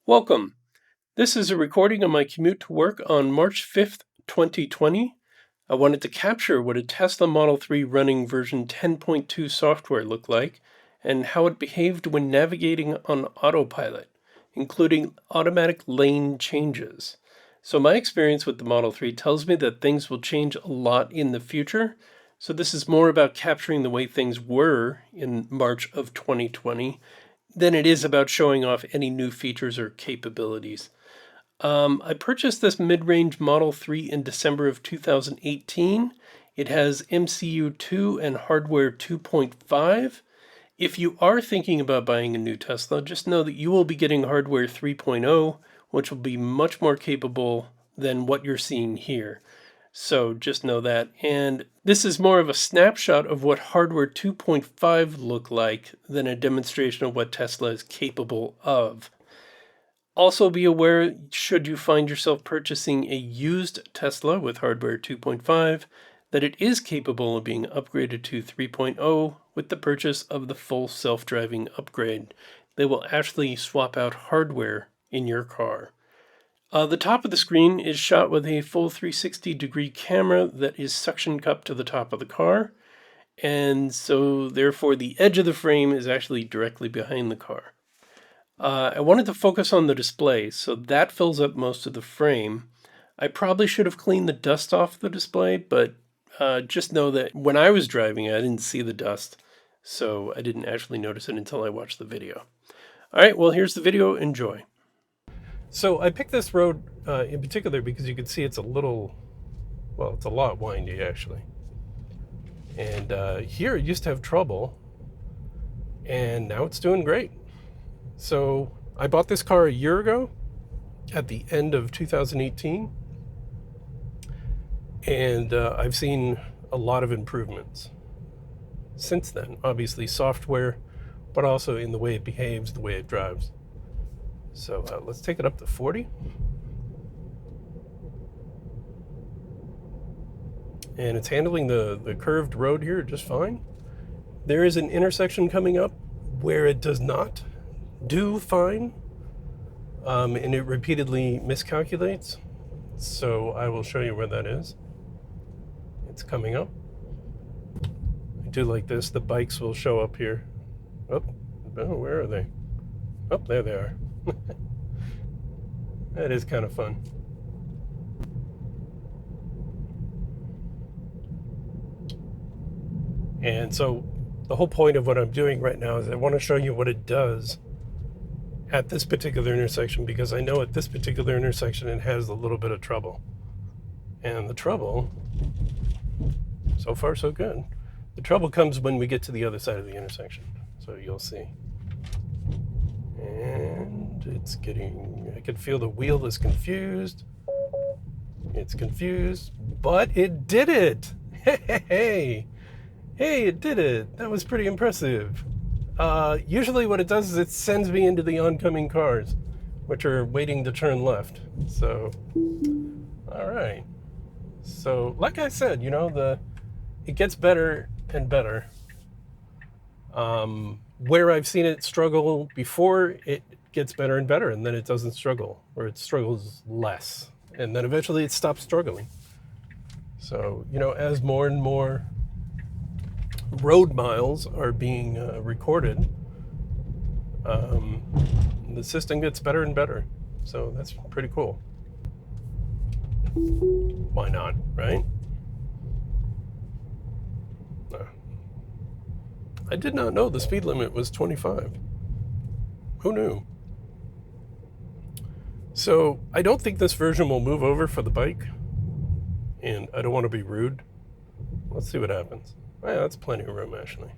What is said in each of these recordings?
Welcome. This is a recording of my commute to work on March 5th, 2020. I wanted to capture what a Tesla Model 3 running version 10.2 software looked like and how it behaved when navigating on autopilot, including automatic lane changes. So my experience with the Model 3 tells me that things will change a lot in the future. So this is more about capturing the way things were in March of 2020 than it is about showing off any new features or capabilities. I purchased this mid-range Model 3 in December of 2018. It has MCU 2 and hardware 2.5. If you are thinking about buying a new Tesla, just know that you will be getting hardware 3.0, which will be much more capable than what you're seeing here. So just know that. And this is more of a snapshot of what hardware 2.5 looked like than a demonstration of what Tesla is capable of. Also be aware, should you find yourself purchasing a used Tesla with hardware 2.5, that it is capable of being upgraded to 3.0 with the purchase of the full self-driving upgrade. They will actually swap out hardware in your car. The top of the screen is shot with a full 360-degree camera that is suction cupped to the top of the car, and so therefore the edge of the frame is actually directly behind the car. I wanted to focus on the display, so that fills up most of the frame. I probably should have cleaned the dust off the display, but just know that when I was driving, I didn't see the dust, so I didn't actually notice it until I watched the video. All right, well, here's the video. Enjoy. So I picked this road in particular because you can see it's a little, well, it's a lot windy actually. And here it used to have trouble, and now it's doing great. So I bought this car a year ago at the end of 2018, and I've seen a lot of improvements since then. Obviously software, but also in the way it behaves, the way it drives. So let's take it up to 40. And it's handling the curved road here just fine. There is an intersection coming up where it does not do fine, and it repeatedly miscalculates. So I will show you where that is. It's coming up. I do like this. The bikes will show up here. Oh, where are they? Oh, there they are. That is kind of fun. And so the whole point of what I'm doing right now is I want to show you what it does at this particular intersection, because I know at this particular intersection it has a little bit of trouble. And the trouble, so far so good. The trouble comes when we get to the other side of the intersection. So you'll see. And it's getting, I can feel the wheel is confused. It's confused, but it did it. Hey, it did it. That was pretty impressive. Usually what it does is it sends me into the oncoming cars, which are waiting to turn left. So, all right. So, like I said, it gets better and better. Where I've seen it struggle before, it gets better and better, and then it doesn't struggle, or it struggles less, and then eventually it stops struggling. So, as more and more road miles are being recorded, the system gets better and better. So that's pretty cool. Why not, right? I did not know the speed limit was 25. Who knew? So I don't think this version will move over for the bike, and I don't want to be rude. Let's see what happens. Oh, yeah, that's plenty of room actually.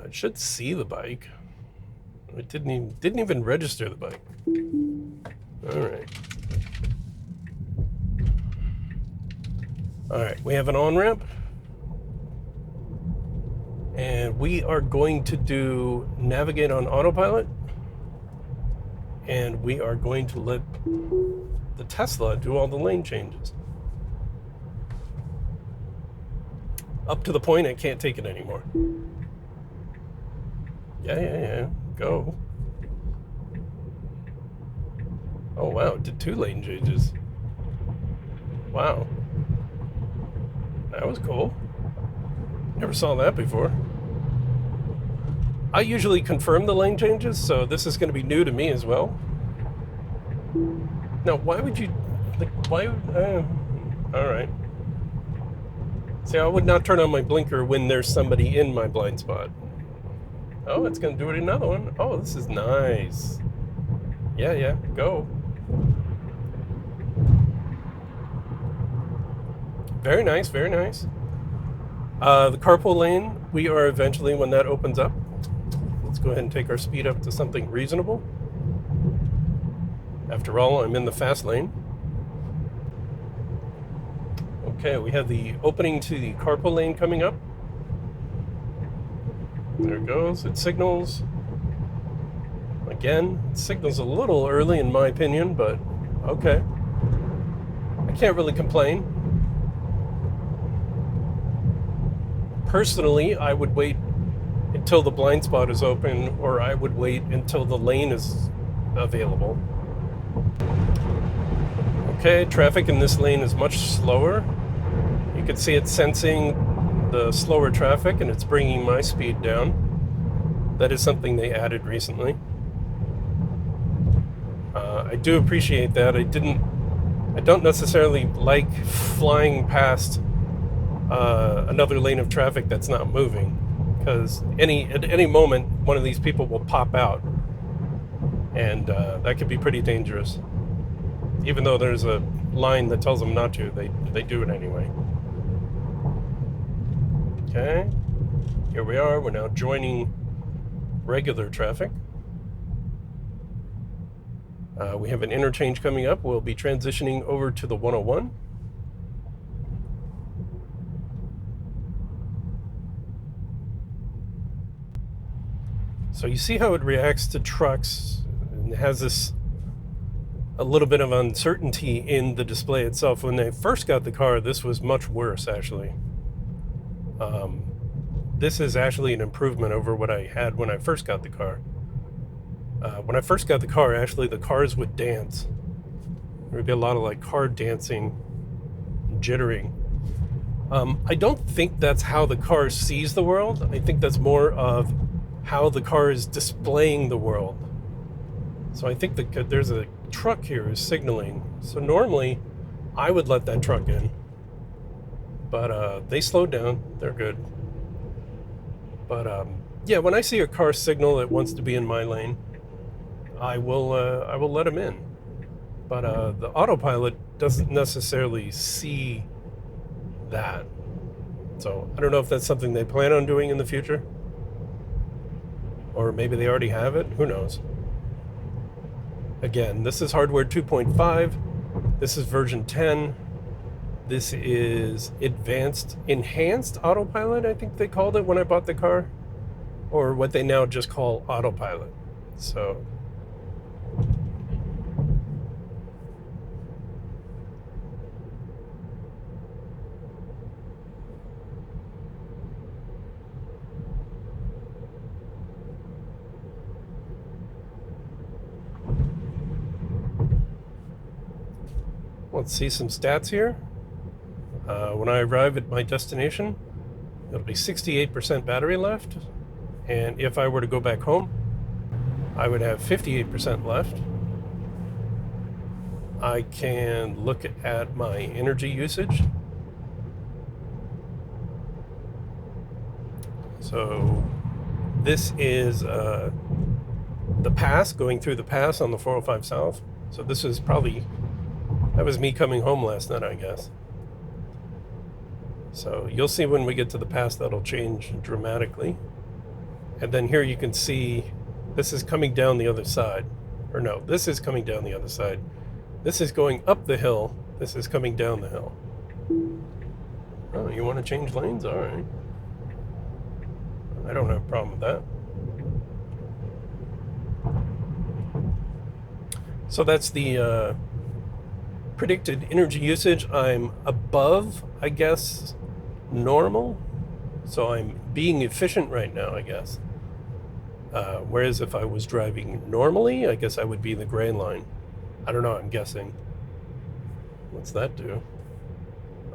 It should see the bike. It didn't even register the bike. All right. All right, we have an on-ramp. And we are going to do navigate on autopilot. And we are going to let the Tesla do all the lane changes. Up to the point I can't take it anymore. Yeah. Go. wow, it did 2 lane changes. Wow. That was cool. Never saw that before. I usually confirm the lane changes, so this is going to be new to me as well. Now, why would you... Like, why... Alright. See, I would not turn on my blinker when there's somebody in my blind spot. Oh, it's going to do it another one. Oh, this is nice. Yeah, go. Very nice, very nice. The carpool lane, we are eventually, when that opens up, let's go ahead and take our speed up to something reasonable. After all, I'm in the fast lane. Okay, we have the opening to the carpool lane coming up. There it goes. It signals. Again, it signals a little early in my opinion, but okay. I can't really complain. Personally, I would wait until the blind spot is open, or I would wait until the lane is available. Okay, traffic in this lane is much slower. You can see it's sensing the slower traffic and it's bringing my speed down. That is something they added recently. I do appreciate that. I don't necessarily like flying past another lane of traffic that's not moving, because at any moment one of these people will pop out, and that could be pretty dangerous. Even though there's a line that tells them not to, they do it anyway. Okay, here we are. We're now joining regular traffic. We have an interchange coming up. We'll be transitioning over to the 101. So you see how it reacts to trucks, and has this a little bit of uncertainty in the display itself. When I first got the car, this was much worse, actually. This is actually an improvement over what I had when I first got the car. When I first got the car, actually, the cars would dance. There would be a lot of like car dancing, jittering. I don't think that's how the car sees the world. I think that's more of how the car is displaying the world. So I think that there's a truck here is signaling. So normally I would let that truck in, but they slowed down. They're good. But yeah, when I see a car signal that wants to be in my lane, I will let them in. But the autopilot doesn't necessarily see that. So I don't know if that's something they plan on doing in the future, or maybe they already have it. Who knows? Again, this is hardware 2.5. This is version 10. This is enhanced autopilot, I think they called it when I bought the car, or what they now just call autopilot. So let's see some stats here. When I arrive at my destination, it'll be 68% battery left. And if I were to go back home, I would have 58% left. I can look at my energy usage. So this is the pass, going through the pass on the 405 South. So this is probably, that was me coming home last night, I guess. So you'll see when we get to the pass that'll change dramatically. And then here you can see this is coming down the other side. Or no, this is coming down the other side. This is going up the hill. This is coming down the hill. Oh, you want to change lanes? All right. I don't have a problem with that. So that's the predicted energy usage. I'm above, I guess, normal. So I'm being efficient right now, I guess. Whereas if I was driving normally, I guess I would be the gray line. I don't know, I'm guessing. What's that do?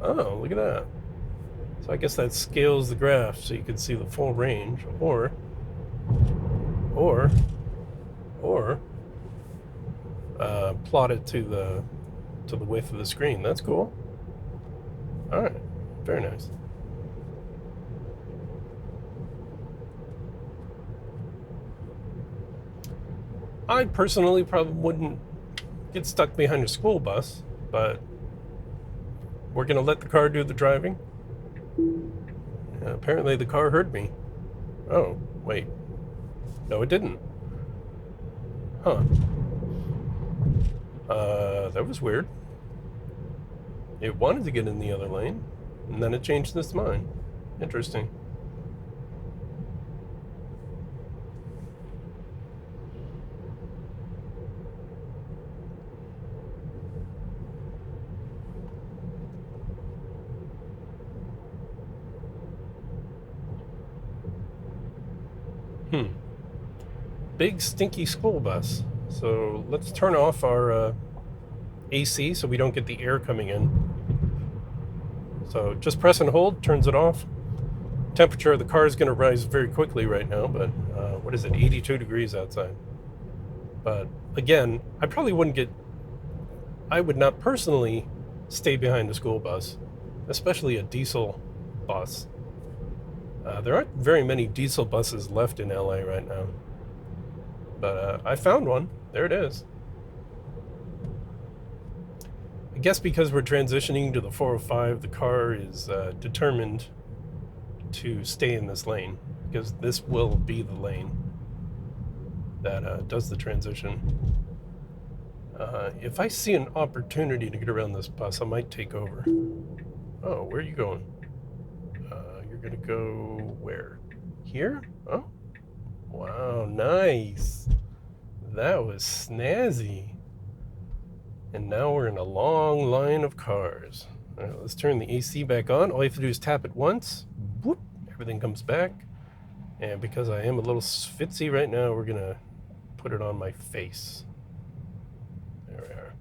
Oh, look at that. So I guess that scales the graph so you can see the full range, or plot it to the width of the screen. That's cool. All right, very nice. I personally probably wouldn't get stuck behind a school bus, but we're gonna let the car do the driving. Apparently the car heard me. Oh, wait. No, it didn't. Huh. That was weird. It wanted to get in the other lane, and then it changed its mind. Interesting. Big stinky school bus. So let's turn off our AC so we don't get the air coming in. So just press and hold, turns it off. Temperature of the car is going to rise very quickly right now, but what is it, 82 degrees outside. But again, I would not personally stay behind a school bus, especially a diesel bus. There aren't very many diesel buses left in LA right now. But I found one. There it is. I guess because we're transitioning to the 405, the car is determined to stay in this lane, because this will be the lane that does the transition. If I see an opportunity to get around this bus, I might take over. Oh, where are you going? You're going to go where? Here? Oh, wow, nice. That was snazzy. And now we're in a long line of cars. All right, let's turn the AC back on. All you have to do is tap it once. Whoop, everything comes back. And because I am a little schwitzy right now, we're going to put it on my face. There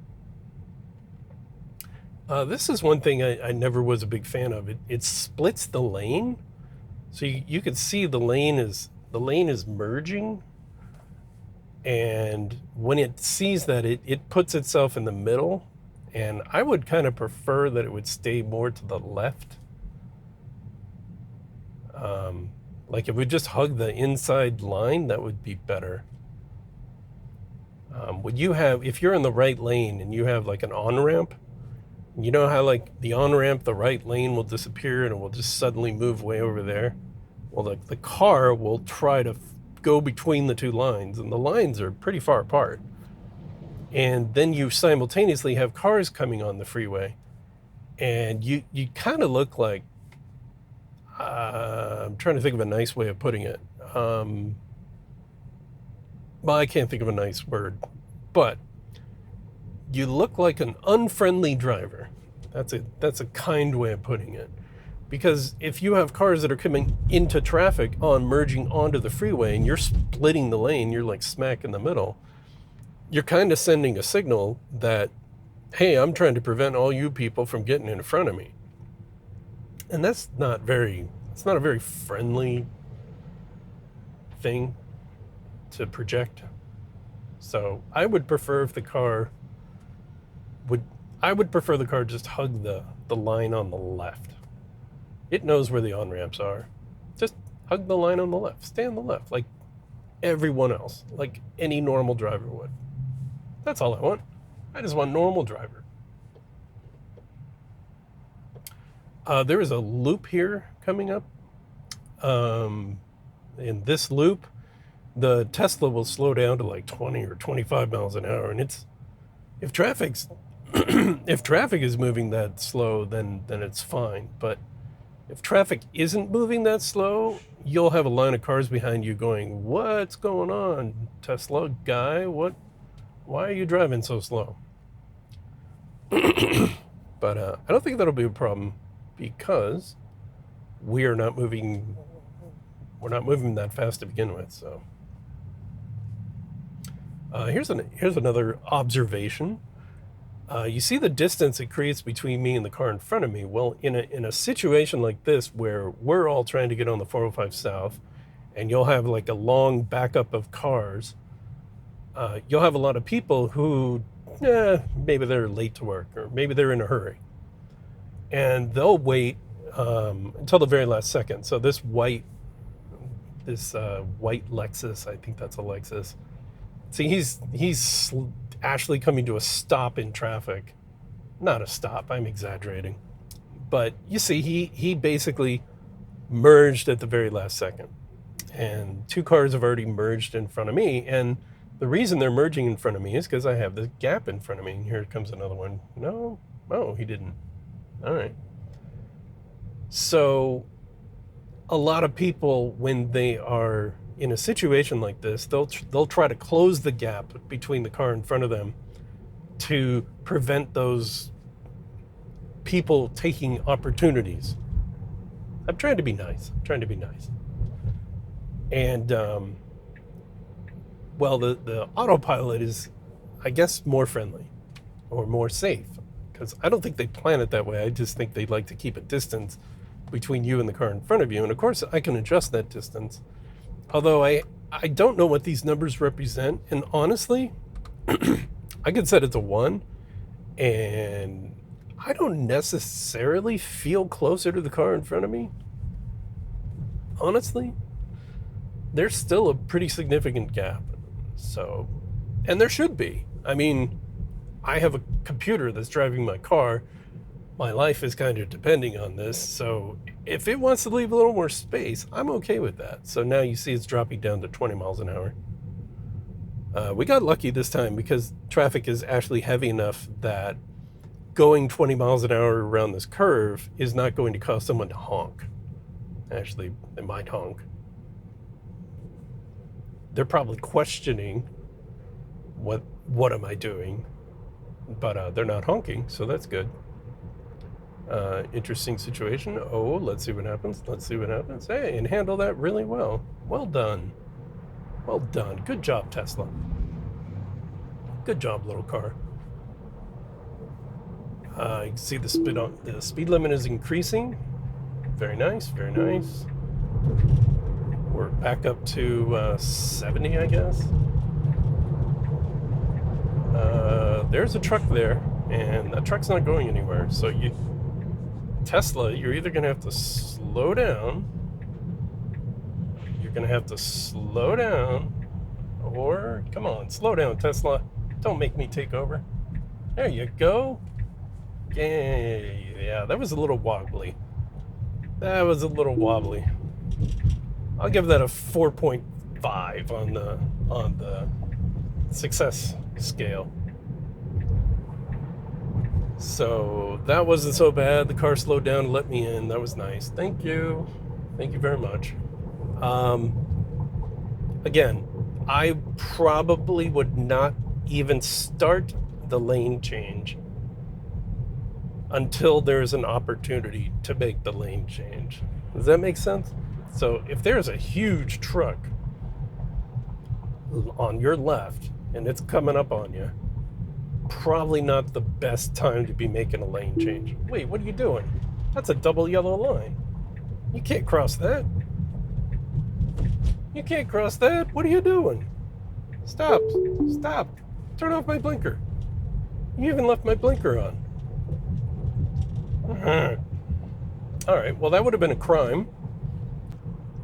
we are. This is one thing I never was a big fan of. It splits the lane. So you can see the lane is merging. And when it sees that, it puts itself in the middle. And I would kind of prefer that it would stay more to the left. Like if we just hug the inside line, that would be better. If you're in the right lane and you have like an on-ramp, you know how like the on-ramp, the right lane will disappear and it will just suddenly move way over there? Well, the car will try to go between the two lines, and the lines are pretty far apart. And then you simultaneously have cars coming on the freeway, and you kind of look like, I'm trying to think of a nice way of putting it. Well, I can't think of a nice word, but you look like an unfriendly driver. That's a kind way of putting it. Because if you have cars that are coming into traffic merging onto the freeway, and you're splitting the lane, you're like smack in the middle, you're kind of sending a signal that, hey, I'm trying to prevent all you people from getting in front of me. And it's not a very friendly thing to project. So I would prefer the car just hug the line on the left. It knows where the on-ramps are. Just hug the line on the left. Stay on the left, like everyone else, like any normal driver would. That's all I want. I just want normal driver. There is a loop here coming up. In this loop, the Tesla will slow down to like 20 or 25 miles an hour, and if traffic is moving that slow, then it's fine. But if traffic isn't moving that slow, you'll have a line of cars behind you going, "What's going on, Tesla guy? Why are you driving so slow?" But I don't think that'll be a problem, because we're not moving that fast to begin with. So Here's another observation. You see the distance it creates between me and the car in front of me. Well, in a situation like this where we're all trying to get on the 405 South, and you'll have like a long backup of cars, you'll have a lot of people who, maybe they're late to work or maybe they're in a hurry, and they'll wait until the very last second. So this white Lexus, I think that's a Lexus. See, he's actually coming to a stop in traffic. Not a stop, I'm exaggerating. But you see, he basically merged at the very last second. And two cars have already merged in front of me. And the reason they're merging in front of me is because I have this gap in front of me. And here comes another one. No, oh, he didn't. All right. So a lot of people, when they are in a situation like this, they'll try to close the gap between the car in front of them to prevent those people taking opportunities. I'm trying to be nice. And well, the Autopilot is, I guess, more friendly or more safe, because I don't think they plan it that way. I just think they'd like to keep a distance between you and the car in front of you. And of course, I can adjust that distance. Although I don't know what these numbers represent. And honestly, I could set it to 1, and I don't necessarily feel closer to the car in front of me. Honestly, there's still a pretty significant gap. So, and there should be. I mean, I have a computer that's driving my car. My life is kind of depending on this. So if it wants to leave a little more space, I'm okay with that. So now you see it's dropping down to 20 miles an hour. We got lucky this time because traffic is actually heavy enough that going 20 miles an hour around this curve is not going to cause someone to honk. Actually, they might honk. They're probably questioning what am I doing, but they're not honking, so that's good. Interesting situation. Oh, let's see what happens. Hey, and handle that really well. Well done. Good job, Tesla. Good job, little car. You can see the speed limit is increasing. Very nice. We're back up to 70, I guess. There's a truck there, and that truck's not going anywhere. So Tesla, you're either going to have to slow down. Or, come on, slow down, Tesla. Don't make me take over. There you go. Yeah, that was a little wobbly. I'll give that a 4.5 on the success scale. So that wasn't so bad. The car slowed down and let me in. That was nice. Thank you very much. Again, I probably would not even start the lane change until there's an opportunity to make the lane change. Does that make sense? So if there's a huge truck on your left and it's coming up on you, probably not the best time to be making a lane change. Wait, what are you doing? That's a double yellow line. You can't cross that. What are you doing? Stop. Turn off my blinker. You even left my blinker on. All right, well, that would have been a crime.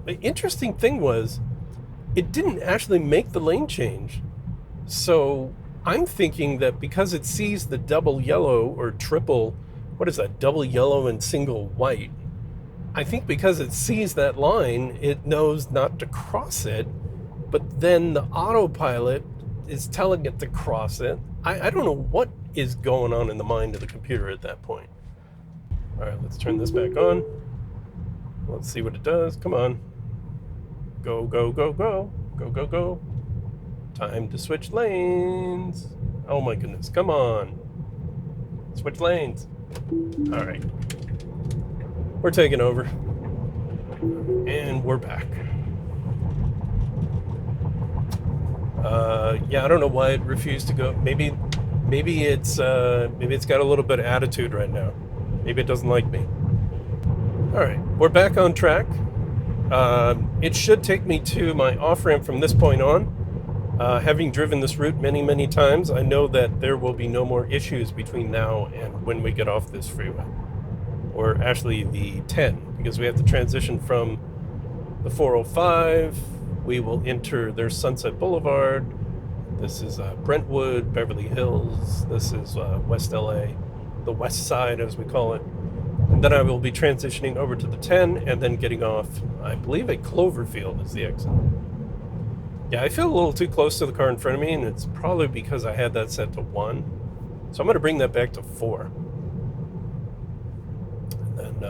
The interesting thing was, it didn't actually make the lane change. So I'm thinking that because it sees the double yellow or triple, what is that, double yellow and single white, I think because it sees that line, it knows not to cross it, but then the Autopilot is telling it to cross it. I don't know what is going on in the mind of the computer at that point. All right, let's turn this back on. Let's see what it does. Come on. Go. Time to switch lanes. Oh my goodness, come on. Switch lanes. All right. We're taking over. And we're back. Yeah, I don't know why it refused to go. Maybe it's got a little bit of attitude right now. Maybe it doesn't like me. All right, we're back on track. It should take me to my off-ramp from this point on. Having driven this route many, many times, I know that there will be no more issues between now and when we get off this freeway. Or actually the 10, because we have to transition from the 405. We will enter, there's Sunset Boulevard. This is Brentwood, Beverly Hills. This is West LA, the west side as we call it. And then I will be transitioning over to the 10 and then getting off, I believe at Cloverfield is the exit. Yeah, I feel a little too close to the car in front of me, and it's probably because I had that set to 1. So I'm going to bring that back to 4. And then,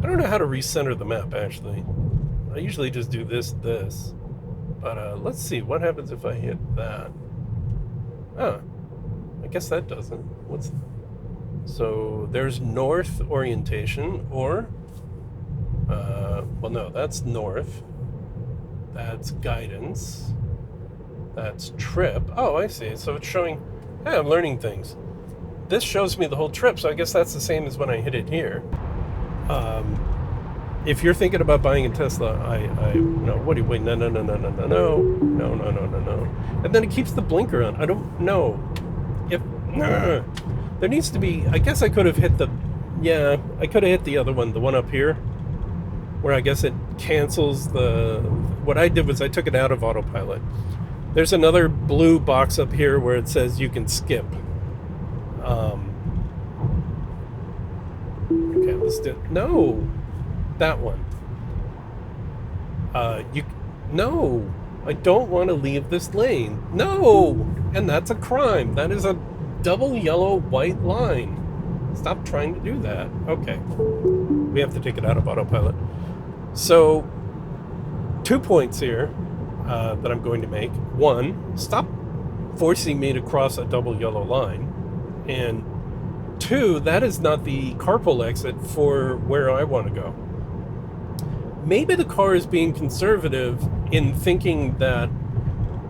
I don't know how to recenter the map, actually. I usually just do this. But let's see, what happens if I hit that? Oh, I guess that doesn't. So there's north orientation, or, well, no, that's north. That's guidance. That's trip. Oh, I see. So it's showing, hey, I'm learning things. This shows me the whole trip, so I guess that's the same as when I hit it here. If you're thinking about buying a Tesla, no, what do you, wait, no. And then it keeps the blinker on. I don't know. There needs to be, I guess I could have hit I could have hit the other one, the one up here, where I guess it cancels what I did was I took it out of Autopilot. There's another blue box up here where it says you can skip. Okay, let's do, no, that one. No, I don't want to leave this lane. No, and that's a crime. That is a double yellow white line. Stop trying to do that. Okay, we have to take it out of Autopilot. So 2 points here that I'm going to make. 1, stop forcing me to cross a double yellow line. And 2, that is not the carpool exit for where I want to go. Maybe the car is being conservative in thinking that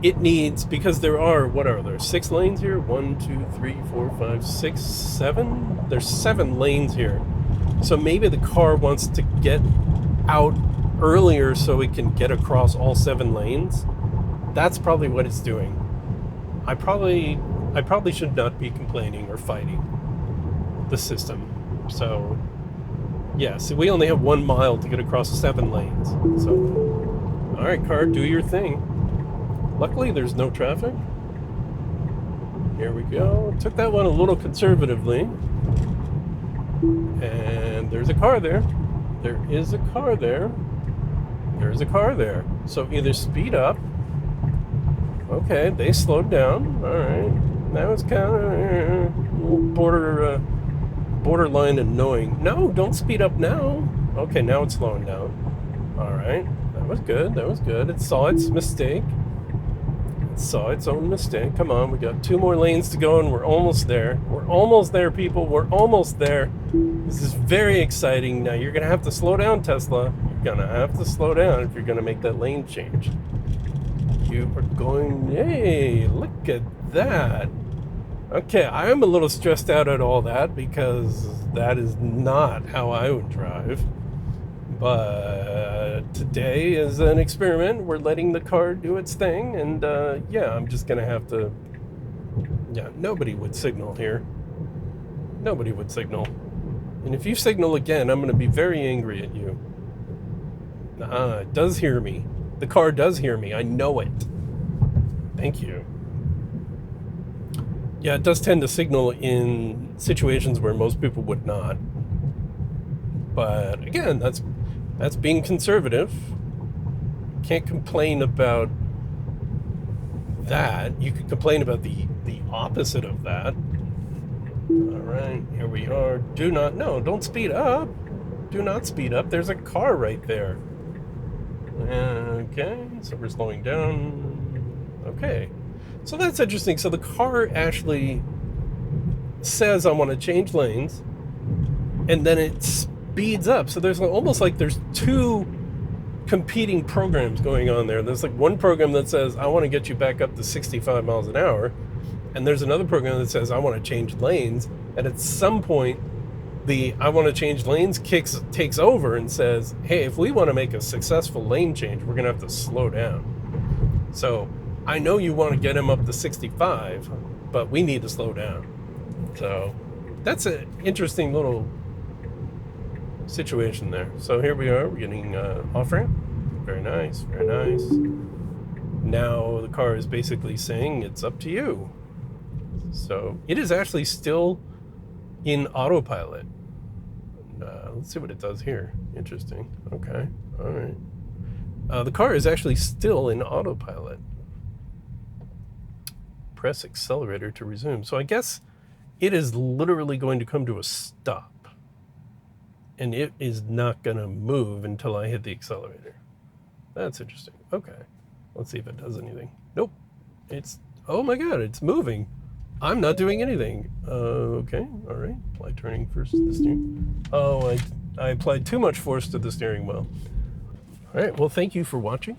it needs, because there are, what are there, 6 lanes here? 1, 2, 3, 4, 5, 6, 7? There's 7 lanes here. So maybe the car wants to get out earlier so it can get across all 7 lanes. That's probably what it's doing. I probably should not be complaining or fighting the system. So yeah, see, we only have 1 mile to get across 7 lanes. So, all right, car, do your thing. Luckily, there's no traffic. Here we go. Took that one a little conservatively. And there's a car there. There is a car there. There's a car there. So either speed up. Okay, they slowed down. All right. That was kind of borderline annoying. No, don't speed up now. Okay, now it's slowing down. All right. That was good. That was good. It saw its mistake. It saw its own mistake. Come on, we got 2 more lanes to go and we're almost there. We're almost there, people. We're almost there. This is very exciting. Now you're going to have to slow down, Tesla. You're going to have to slow down if you're going to make that lane change. You are going, hey, look at that. Okay, I'm a little stressed out at all that because that is not how I would drive. But today is an experiment. We're letting the car do its thing. And yeah, I'm just going to have to, yeah, nobody would signal here. Nobody would signal. And if you signal again, I'm going to be very angry at you. It does hear me. The car does hear me. I know it. Thank you. Yeah, it does tend to signal in situations where most people would not. But again, that's being conservative. Can't complain about that. You could complain about the opposite of that. All right, here we are. Don't speed up. Do not speed up. There's a car right there. Okay, so we're slowing down. Okay, so that's interesting. So the car actually says I want to change lanes, and then it speeds up. So there's almost like there's 2 competing programs going on there. There's like one program that says, I want to get you back up to 65 miles an hour. And there's another program that says, I want to change lanes. And at some point, the I want to change lanes takes over and says, hey, if we want to make a successful lane change, we're going to have to slow down. So I know you want to get him up to 65, but we need to slow down. So that's an interesting little situation there. So here we are, we're getting off ramp. Very nice, very nice. Now the car is basically saying it's up to you. So it is actually still in autopilot. Let's see what it does here. Interesting. Okay. All right. The car is actually still in autopilot. Press accelerator to resume. So I guess it is literally going to come to a stop. And it is not going to move until I hit the accelerator. That's interesting. Okay. Let's see if it does anything. Nope. Oh my God, it's moving. I'm not doing anything. Okay, all right. Apply turning first to the steering. Oh, I applied too much force to the steering wheel. All right, well, thank you for watching.